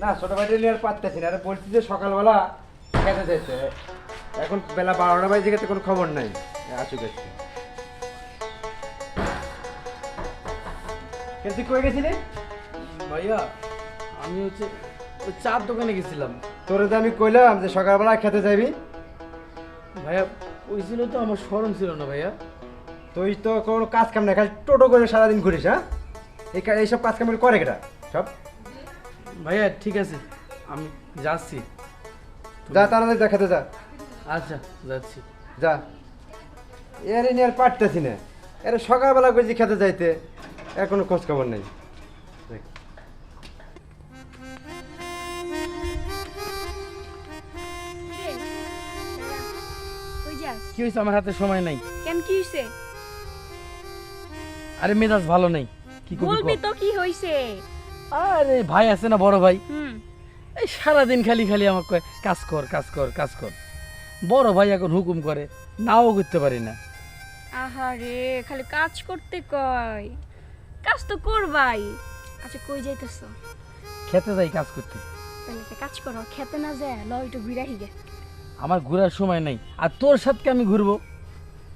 না ছোট ভাইটা নিয়ে আর পারতেছি না, আর বলছি যে সকালবেলা খেতে যেতে, এখন বেলা 12টা বাজে গেছে, কোনো খবর নাই। আসুক একটু। তুই কই গেছিলি? ভাইয়া আমি হচ্ছে ওই চার দোকানে গেছিলাম। তোরে তো আমি কইলাম যে সকালবেলা খেতে যাবি। ভাইয়া ওই ছিল তো আমার স্মরণ ছিল না ভাইয়া। তুই তো কোনো কাজ কাম নাই, খালি টোটো করে সারাদিন ঘুরিস। হ্যাঁ এইসব কাজ কাম করে কেটা সব? ভাইয়া ঠিক আছে আমি যাচ্ছি। যা তাড়াতাড়ি যা, খেতে যা। আচ্ছা যাচ্ছি। যা। এর নিয়ে আর পারতেছি না, এর সকালবেলা কইছি খেতে যাইতে, এখনো খোঁজ খবর নেই। কি হয়েছে? আমার হাতে সময় নাই। কেন কি হইছে? আরে মেজাজ ভালো নেই। কি করবি বলবি কর। তো কি হইছে? আরে ভাই আছে না বড় ভাই, হুম। এই সারাদিন খালি খালি আমাকে কয় কাজ কর কাজ কর কাজ কর। বড় ভাই এখন হুকুম করে, নাও করতে পারি না। আহারে খালি কাজ করতে কয়, কাজ তো করবাই। আচ্ছা কই যাইতেছো? খেতে যাই কাজ করতে। তাহলে একটা কাজ করো, খেতে না যায় ল একটু ঘুরে হিগে। আমার ঘোরার সময় নাই, আর তোর সাথে আমি ঘুরবো?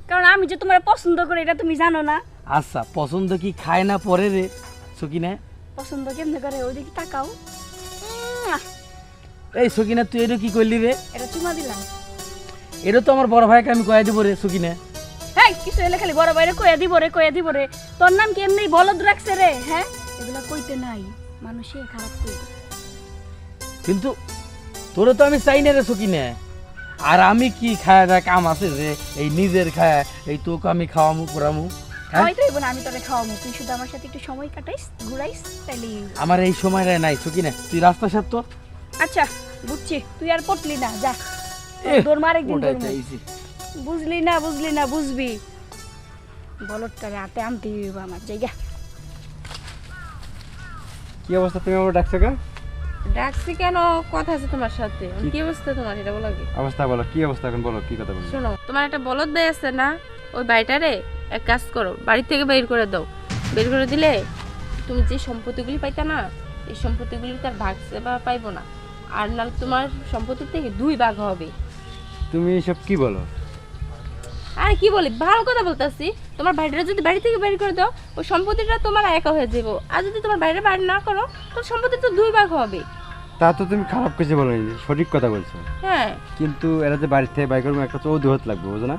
কারণ আমি যে তোমার পছন্দ করি এটা তুমি জানো না। আচ্ছা পছন্দ কি খায় না পরে রে সকিনা? পছন্দ কেমনে করে ওইদিকে তাকাও। এই সকিনা তুই এটা কি করলি রে? এটা চুমা দিলাম। এটা তো আমার বড় ভাইকে আমি কয়ে দিব রে সকিনা। হ্যাঁ কিছু এলে খালি বড় বাইরে কইয়া দিব রে, কইয়া দিব রে। তোর নাম কি এমনি বলদ রাখছে রে? হ্যাঁ এগুলা কইতে নাই, মানুষে খারাপ কইবে। কিন্তু তোরে তো আমি চাই না রে সকিনা। আর আমি কি খায় না কাম আছে যে এই নিজের খায় এই তোকে আমি খাওয়ামু পুরামু? হ্যাঁ হয়তো এবো না, আমি তোরে খাওয়াবো, তুই শুধু আমার সাথে একটু সময় কাটাইস, ঘুরাইস, তাইলেই হইবো। আমার এই সময়টা নাই সকিনা, তুই রাস্তা সাপ তো। আচ্ছা বুঝছি, তুই আর পটলি না, যা এহ, তোর মার একদিন ওটাই ধরবো। চাইছি। বুঝলি না বুঝলি না, বুঝবি। বলদটারে হাতে আনতেই হইব আমার জায়গা। কি অবস্থা? তুমি আমার ডাকছো কেন? ডাকছি কেন? কথা আছে তোমার সাথে। কি অবস্থা তোমার এটা বলো আগে। অবস্থা বলো, কি অবস্থা এখন বলো, কি কথা বলো? শোনো, তোমার একটা বলদ ভাই আছে না, ওই বাড়িটারে এক কাজ করো, বাড়ি থেকে বের করে দাও। বের করে দিলে তুমি যে সম্পত্তিগুলি পাইতা না, এই সম্পত্তিগুলি তার ভাগ বা পাইবো না। আর নাহলে তোমার সম্পত্তির থেকে 2 ভাগ হবে। তুমি এসব কি বলো? আর কি বলি, ভালো কথা বলতেছি। তোমার বাড়িটা যদি বাড়ি থেকে বের করে দাও, ওই সম্পত্তিটা তোমার একা হয়ে যাবো। আর যদি তোমার বাইরে বাড়ি না করো, তোর সম্পত্তি তো 2 ভাগ হবে। তা তো তুমি খারাপ কিছু বলো, সঠিক কথা বলছো। হ্যাঁ কিন্তু এরা যে বাড়ি থেকে বাইক করবো, একটা তো অজুহাত লাগবে, বুঝো না?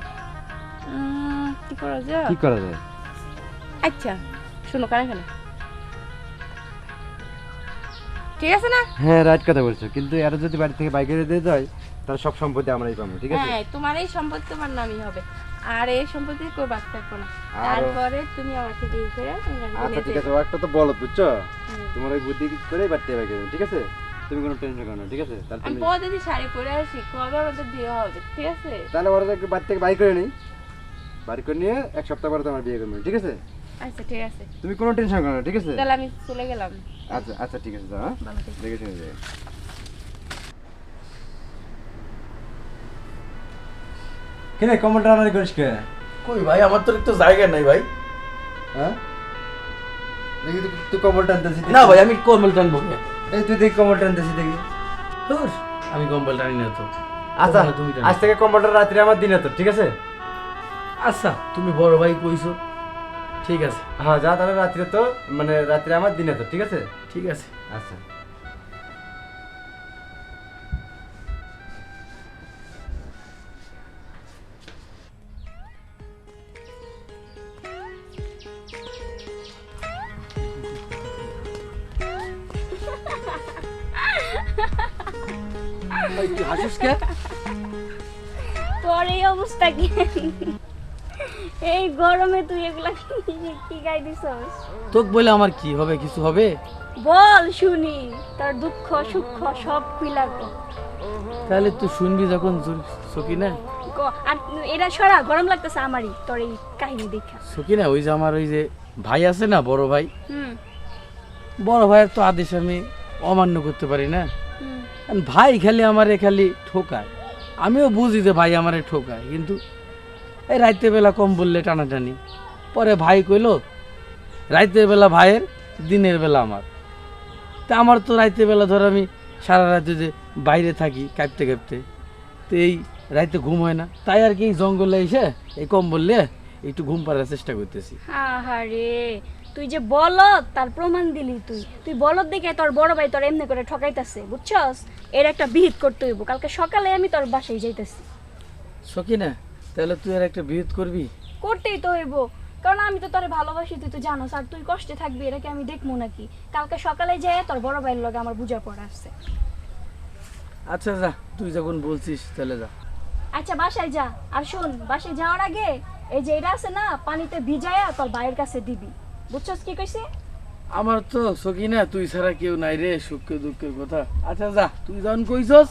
কি করা যায়? কি করা যায়? আচ্ছা শোনো, কানে ঠিক আছে না? হ্যাঁ রাইট কথা বলছো, কিন্তু এরা যদি বাড়ি থেকে বাইক করে দিয়ে যায়, তাহলে সব সম্পত্তি আমরাই পাবো, ঠিক আছে? হ্যাঁ তোমার এই সম্পত্তি তোমার নামই হবে, আর এই সম্পত্তি কেউ বাদ থাকবো না। আরো- তারপরে তুমি আমাকে দিয়ে করে আচ্ছা ঠিক আছে, ও একটা তো বলো, বুঝছো? তোমার ওই বুদ্ধি করে বাড়ি থেকে বাইক করে, ঠিক আছে? তুমি কোনো টেনশন করো না, ঠিক আছে? তাহলে আমি তুমি পরে শাড়ি পরে আসি, কবে আমাদের বিয়ে হবে, ঠিক আছে? তাহলে ওরা একটু বাড়ি থেকে বাইক করে নিই, বাড়ি করে নিয়ে 1 সপ্তাহ পরে তোমার বিয়ে করবে, ঠিক আছে? আচ্ছা ঠিক আছে, তুমি কোনো টেনশন করো না, ঠিক আছে? তাহলে আমি চলে গেলাম। আচ্ছা আচ্ছা ঠিক আছে, যাও। হ্যাঁ ভালো থেকো। দেখে শুনে যাই। কিরে কমলটা রান্না করিস কে? কই ভাই, আমার তো একটু জায়গা নাই ভাই। হ্যাঁ দেখি তুই কমল টানতেছিস। না ভাই আমি কম্বল টানবো কে? এই তুই দেখি কমল টানতেছিস দেখি। ধুর, আমি কম্বল টানি না তো। আচ্ছা কম্বল তুমি টানো। আজ থেকে কমলটা রাত্রে আমার দিনে তো, ঠিক আছে? আচ্ছা তুমি বড় ভাই কইছো, ঠিক আছে হ্যাঁ যা, তাহলে রাত্রে তো মানে রাত্রে আমার দিনে তো, ঠিক আছে? ঠিক আছে। আচ্ছা ভাই তুই হাসিস কে? তোর এই অবস্থা কি? এই গরমে তুই এগুলা কি গাই দিছস? তোক বলে আমার কি হবে, কিছু হবে? বল শুনি, তোর দুঃখ সুখ সব খুইলা কো। তাহলে তুই শুনবি যখন সকিনা। আর এটা সরা, গরম লাগতেছে আমারই তোর এই কাহিনী দেখা। সকিনা ওই যে আমার ওই যে ভাই আছে না, বড় ভাই, হুম বড় ভাইয়ের তো আদেশ আমি অমান্য করতে পারি না। হুম। আর ভাই খালি আমারে খালি ঠোকায়, আমিও বুঝি যে ভাই আমারে ঠোকায়, কিন্তু এই রাতের বেলা কম বললে টানাটানি। পরে ভাই কইলো রাতের বেলা ভাইয়ের, দিনের বেলা আমার। তা আমার তো রাইতে বেলা ধর আমি সারা রাতে যে বাইরে থাকি কাঁপতে কাঁপতে, তো এই রাইতে ঘুম হয় না, তাই আর কি এই জঙ্গলে এসে এই কম্বল নিয়ে একটু ঘুম পাড়ার চেষ্টা করতেছি। আহারে তুই যে বলদ তার প্রমাণ দিলি, তুই বলদ দেখে তোর বড় ভাই তোর এমনি করে ঠকাইতাছে, বুঝছস? এর একটা বিহিত করতে হইব, কালকে সকালে আমি তোর বাসায় যাইতেছি। সকিনা, তাহলে তুই আর একটা বিরোধ করবি? করতেই তো হইব, কারণ আমি তো তোরে ভালোবাসি, তুই তো জানোস, আর তুই কষ্টে থাকবি এটাকে আমি দেখবো নাকি? কালকে সকালে যাই তোর বড় ভাইয়ের লগে আমার বুঝা পড়া আসছে। আচ্ছা যা, তুই যখন বলছিস তাহলে যা। আচ্ছা বাসায় যা, আর শোন বাসায় যাওয়ার আগে এই যে এটা আছে না, পানিতে ভিজায়া তোর ভাইয়ের কাছে দিবি, বুঝছস কি কইছে? আমার তো সকিনা তুই ছাড়া কেউ নাই রে, সুখে দুঃখের কথা। আচ্ছা যা, তুই যখন কইছস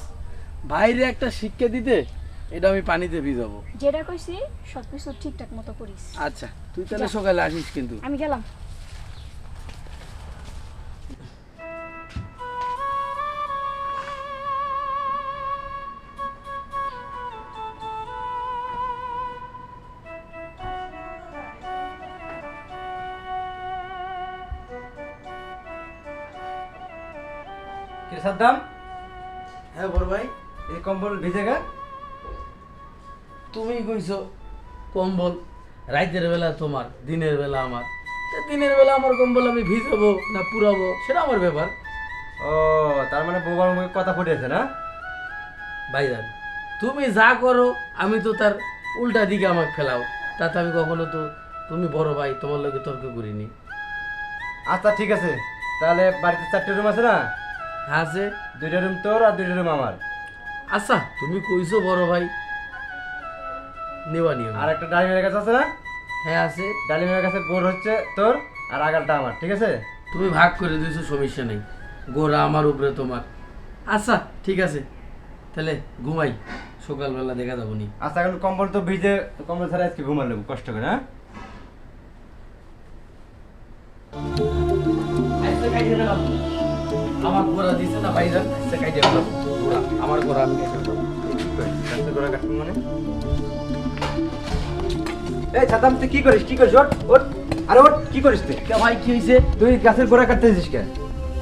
ভাইরে একটা শিক্ষা দিতে, এটা আমি পানিতে ভিজাবো। যেটা কইছি সবকিছু ঠিকঠাক মতো করিস। আচ্ছা তুই তাহলে সকালে আসিস কিন্তু। আমি গেলাম। কি রে সাদ্দাম, হ্যাঁ বড় ভাই, এই কম্বল ভিজে গা? তুমি কইছো কম্বল রাতের বেলা তোমার, দিনের বেলা আমার। তা দিনের বেলা আমার কম্বল আমি ভিজাবো না পুরাবো সেটা আমার ব্যাপার। ও তার মানে বউবার মুখে কথা ফুটেছে না? ভাইজান তুমি যা করো আমি তো তার উল্টা দিকে আমাকে ফেলাও, তাতে আমি কখনো তো, তুমি বড় ভাই তোমার লোকে তর্ক করিনি। আচ্ছা ঠিক আছে, তাহলে বাড়িতে 4টে রুম আছে না? হ্যাঁ আছে। 2টা রুম তোর আর 2টা রুম আমার। আচ্ছা তুমি কইছো বড় ভাই, নেওয়া নিও। আর একটা ডালিমের গাছ আছে না? হ্যাঁ আছে। ডালিমের গাছের গোড় হচ্ছে তোর আর আগালটা আমার, ঠিক আছে? তুমি ভাগ করে দিয়েছো, সমস্যা নেই, গোড়া আমার উপরে তোমার। আচ্ছা ঠিক আছে, তাহলে ঘুমাই, সকালবেলা দেখা যাবো নি। আচ্ছা এখন কম্বল তো ভিজে, কম্বল ছাড়া আজকে ঘুমালে কষ্ট করে, হ্যাঁ? আমার গোড়া দিছে না ভাইজান, আচ্ছা কাইটে গেলাম গোড়া, আমার গোড়া আমি কাইটে গেলাম। গাছের গোড়া কাটবো মানে? এই সাদ্দাম তুই কি করিস? ওঠ ওঠ, আরে ওঠ, কি করিস তুই? কে ভাই কি হয়েছে? তুই গাছের গোড়া কাটতেছিস কেন?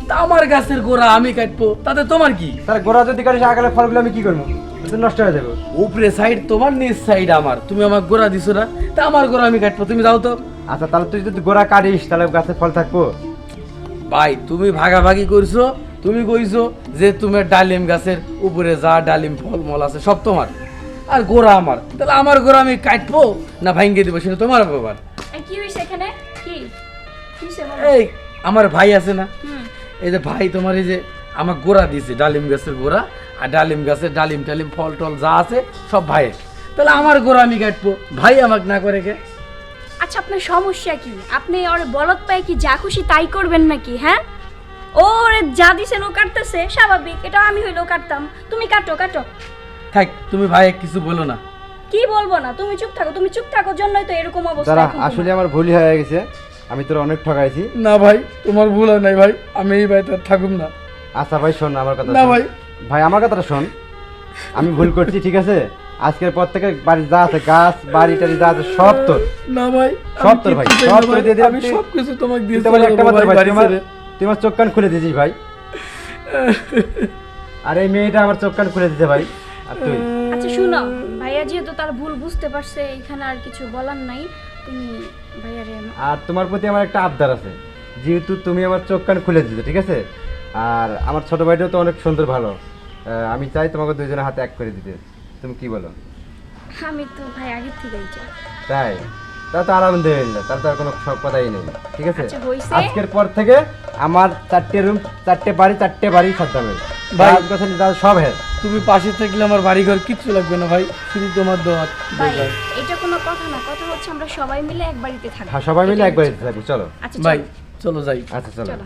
তা আমার গাছের গোড়া আমি কাটবো, তাতে তোমার কি? তাহলে গোড়া যদি কাটিস আগালে ফলগুলো আমি কি করবো? তো নষ্ট হয়ে যাবে। উপরে সাইড তোমার, নিচ সাইড আমার, তুমি আমার গোড়া দিছো না, তা আমার গোড়া আমি কাটবো, তুমি যাও তো। আচ্ছা তাহলে তুই যদি গোড়া কাটিস তাহলে গাছে ফল থাকবো? ভাই তুমি ভাগাভাগি করছো, তুমি কইছো যে তোমার ডালিম গাছের উপরে যা ডালিম ফল মল আছে সব তোমার, আর গোড়া আমার, তাহলে আমার গোড়া আমি কাটবো না ভাঙ্গে দিব সেটা তোমার ব্যাপার। এই কি হইছে এখানে? কি কিসে বল? এই আমার ভাই আছে না, হুম, এই যে ভাই তোমার এই যে আমার গোড়া দিয়েছে, ডালিম গাছের গোড়া, আর ডালিম গাছের ডালিম টালিম ফল টল যা আছে সব ভাইয়ের, তাহলে আমার গোড়া আমি কাটবো, ভাই আমাকে না করে কে? আচ্ছা আপনার সমস্যা কি? আপনি ওর বলদ পায় কি যা খুশি তাই করবেন নাকি? হ্যাঁ, ওরে যা দিছেন ও কাটতেছে, স্বাভাবিক, এটা আমি হইলেও কাটতাম। তুমি কাটো কাটো। থাক, তুমি ভাই কিছু বলো না। কি বলবো না? তুমি চুপ থাকো, তুমি চুপ থাকো জন্যই তো এরকম অবস্থা দাঁড়া, এখন তোমার। আসলে আমার ভুলই হয়ে গেছে, আমি তোর অনেক ঠকাইছি। না ভাই তোমার ভুল হয় নাই ভাই, আমি এই বাড়িতে আর থাকুম না। আচ্ছা ভাই শোন আমার কথা। না শোন। ভাই। ভাই আমার কথাটা শোন, আমি ভুল করছি, ঠিক আছে? আজকের পর থেকে বাড়ি যা আছে, গাছ বাড়ি টাড়ি যা আছে সব তোর। না ভাই সব তোর ভাই, সব তোর দিয়ে দিলাম। আমি সব কিছু তোমাকে তুই দিয়েছি তো বলে একটা মাত্র ভাই, বাড়ি ছেড়ে। তুই আমার চোখ কান খুলে দিয়েছিস ভাই। আর এই মেয়েটা আমার চোখ কান খুলে দিতে ভাই। আর তুই আচ্ছা শুনো, ভাইয়া যেহেতু তার ভুল বুঝতে পারছে, এখানে আর কিছু বলার নাই। তুমি ভাইয়ারে আর তোমার প্রতি আমার একটা আবদার আছে, যেহেতু তুমি আমার চোখ কান খুলে দিতে, ঠিক আছে? আর আমার ছোট ভাইটাও তো অনেক সুন্দর ভালো, আমি চাই তোমাকে দুইজনের হাতে এক করে দিতে। তুমি কি বলো? আমি তো ভাই আগের থেকেই চাই। তাই? তা তো আলহামদুলিল্লাহ, তার তো আর কোনো সব কথাই নেই, ঠিক আছে? আচ্ছা, হইছে। আজকের পর থেকে আমার 4টে রুম, 4টে বাড়ি সাদ্দামের ভাই। গাছ গাছালি যা সব হ্যাঁ। তুমি পাশে থাকলে আমার বাড়িঘর কিচ্ছু লাগবে না ভাই, শুধু তোমার দোয়া ভাই দরকার। এটা কোনো কথা না, কথা হচ্ছে আমরা সবাই মিলে এক বাড়িতে থাকবো। হ্যাঁ সবাই মিলে এক বাড়িতে থাকবো, চলো। আচ্ছা ভাই চলো। চলো যাই। আচ্ছা চলো। চলো।